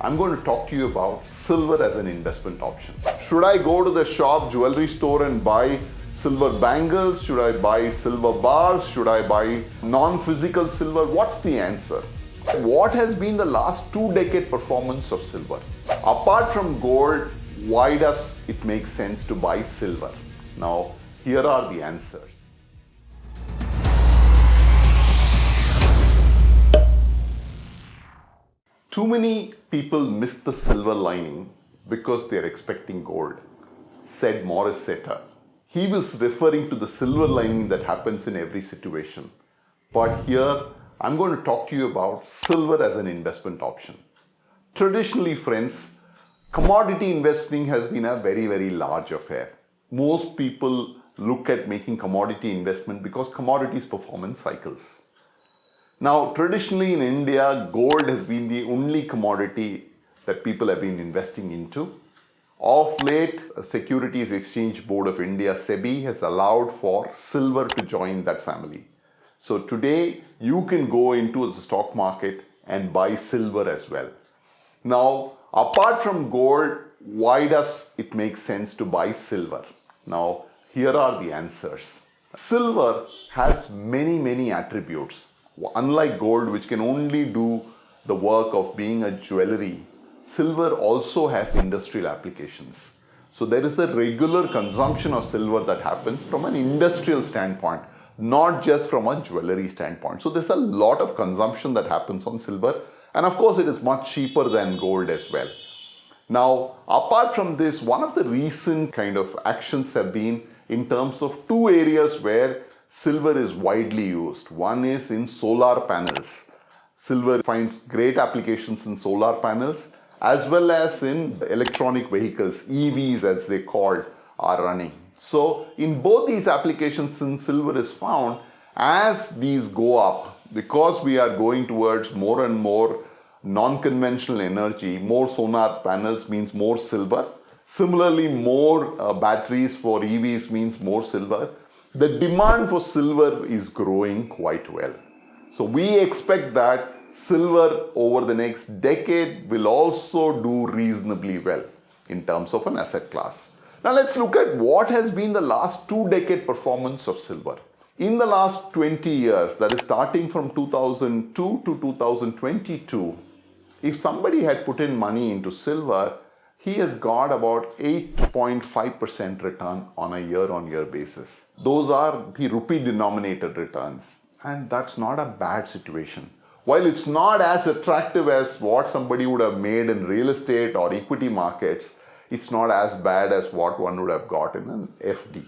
I'm going to talk to you about silver as an investment option. Should I go to the shop, jewelry store and buy silver bangles? Should I buy silver bars? Should I buy non-physical silver? What's the answer? What has been the last 2 decade performance of silver? Apart from gold, why does it make sense to buy silver? Now, here are the answers. Too many people miss the silver lining because they're expecting gold, said Morris Setter. He was referring to the silver lining that happens in every situation. But here, I'm going to talk to you about silver as an investment option. Traditionally, friends, commodity investing has been a very large affair. Most people look at making commodity investment because commodities perform in cycles. Now, traditionally in India, gold has been the only commodity that people have been investing into. Of late, Securities Exchange Board of India, SEBI, has allowed for silver to join that family. So today, you can go into the stock market and buy silver as well. Now, apart from gold, why does it make sense to buy silver? Now, here are the answers. Silver has many attributes. Unlike gold, which can only do the work of being a jewelry, silver also has industrial applications. So there is a regular consumption of silver that happens from an industrial standpoint, not just from a jewelry standpoint. So there's a lot of consumption that happens on silver, and of course it is much cheaper than gold as well. Now, apart from this, one of the recent kind of actions have been in terms of two areas where silver is widely used. One is in solar panels. Silver finds great applications in solar panels as well as in electronic vehicles, EVs as they called, are running. So in both these applications, since silver is found, as these go up, because we are going towards more and more non-conventional energy, more solar panels means more silver. Similarly, more batteries for EVs means more silver. The demand for silver is growing quite well. So we expect that silver over the next decade will also do reasonably well in terms of an asset class. Now let's look at what has been the last 2 decade performance of silver. In the last 20 years, that is starting from 2002 to 2022, if somebody had put in money into silver, he has got about 8.5% return on a year-on-year basis. Those are the rupee denominated returns, and that's not a bad situation. While it's not as attractive as what somebody would have made in real estate or equity markets, it's not as bad as what one would have got in an FD.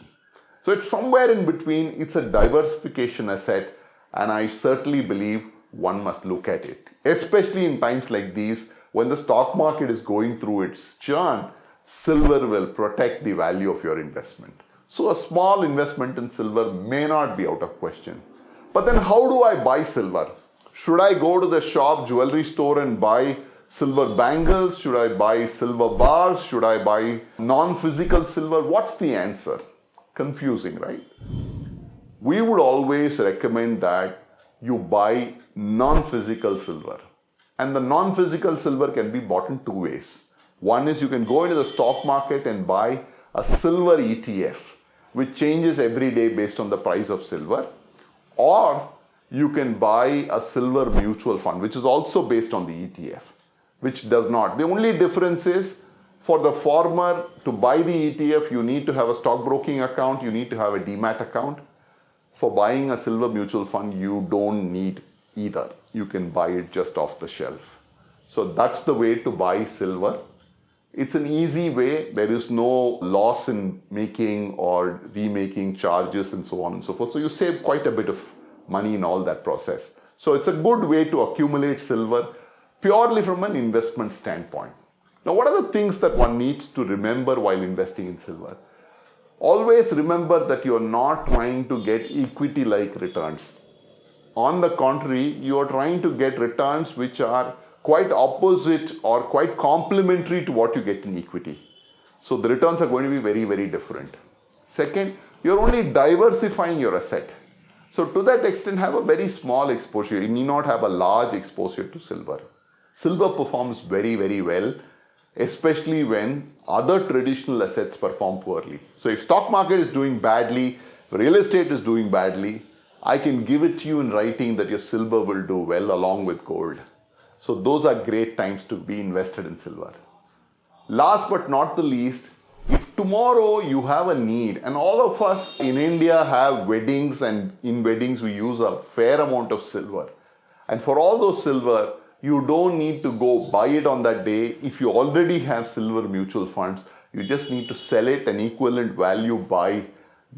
So it's somewhere in between. It's a diversification asset, and I certainly believe one must look at it, especially in times like these when the stock market is going through its churn. Silver will protect the value of your investment. So a small investment in silver may not be out of question. But then how do I buy silver? Should I go to the shop, jewelry store and buy silver bangles? Should I buy silver bars? Should I buy non-physical silver? What's the answer? Confusing, right? We would always recommend that you buy non-physical silver. And the non-physical silver can be bought in two ways. One is you can go into the stock market and buy a silver ETF, which changes every day based on the price of silver. Or you can buy a silver mutual fund, which is also based on the ETF, which does not. The only difference is for the former, to buy the ETF, you need to have a stockbroking account, you need to have a demat account. For buying a silver mutual fund, you don't need either. You can buy it just off the shelf. So that's the way to buy silver. It's an easy way. There is no loss in making or remaking charges and so on and so forth. So you save quite a bit of money in all that process. So it's a good way to accumulate silver purely from an investment standpoint. Now, what are the things that one needs to remember while investing in silver? Always remember that you're not trying to get equity-like returns. On the contrary, you are trying to get returns which are quite opposite or quite complementary to what you get in equity. So the returns are going to be very different. Second, you're only diversifying your asset. So to that extent, have a very small exposure. You need not have a large exposure to silver. Silver performs very, very well, especially when other traditional assets perform poorly. So if stock market is doing badly, real estate is doing badly, I can give it to you in writing that your silver will do well along with gold. So those are great times to be invested in silver. Last but not the least, if tomorrow you have a need, and all of us in India have weddings, and in weddings we use a fair amount of silver. And for all those silver, you don't need to go buy it on that day. If you already have silver mutual funds, you just need to sell it an equivalent value by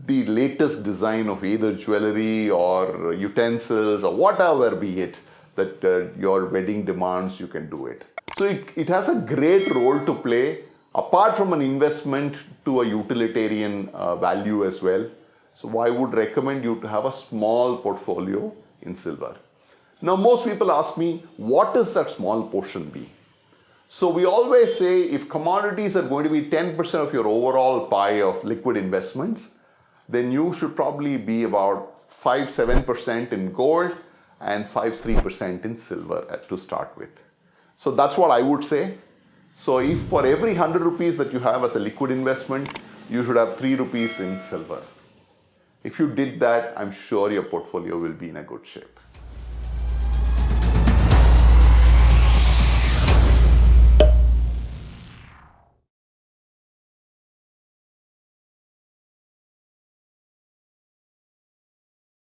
the latest design of either jewelry or utensils or whatever be it that your wedding demands, you can do it. So it has a great role to play apart from an investment to a utilitarian value as well. So I would recommend you to have a small portfolio in silver. Now most people ask me, what is that small portion be? So we always say if commodities are going to be 10% of your overall pie of liquid investments, then you should probably be about 5-7% in gold and 5-3% in silver to start with. So that's what I would say. So if for every 100 rupees that you have as a liquid investment, you should have 3 rupees in silver. If you did that, I'm sure your portfolio will be in a good shape.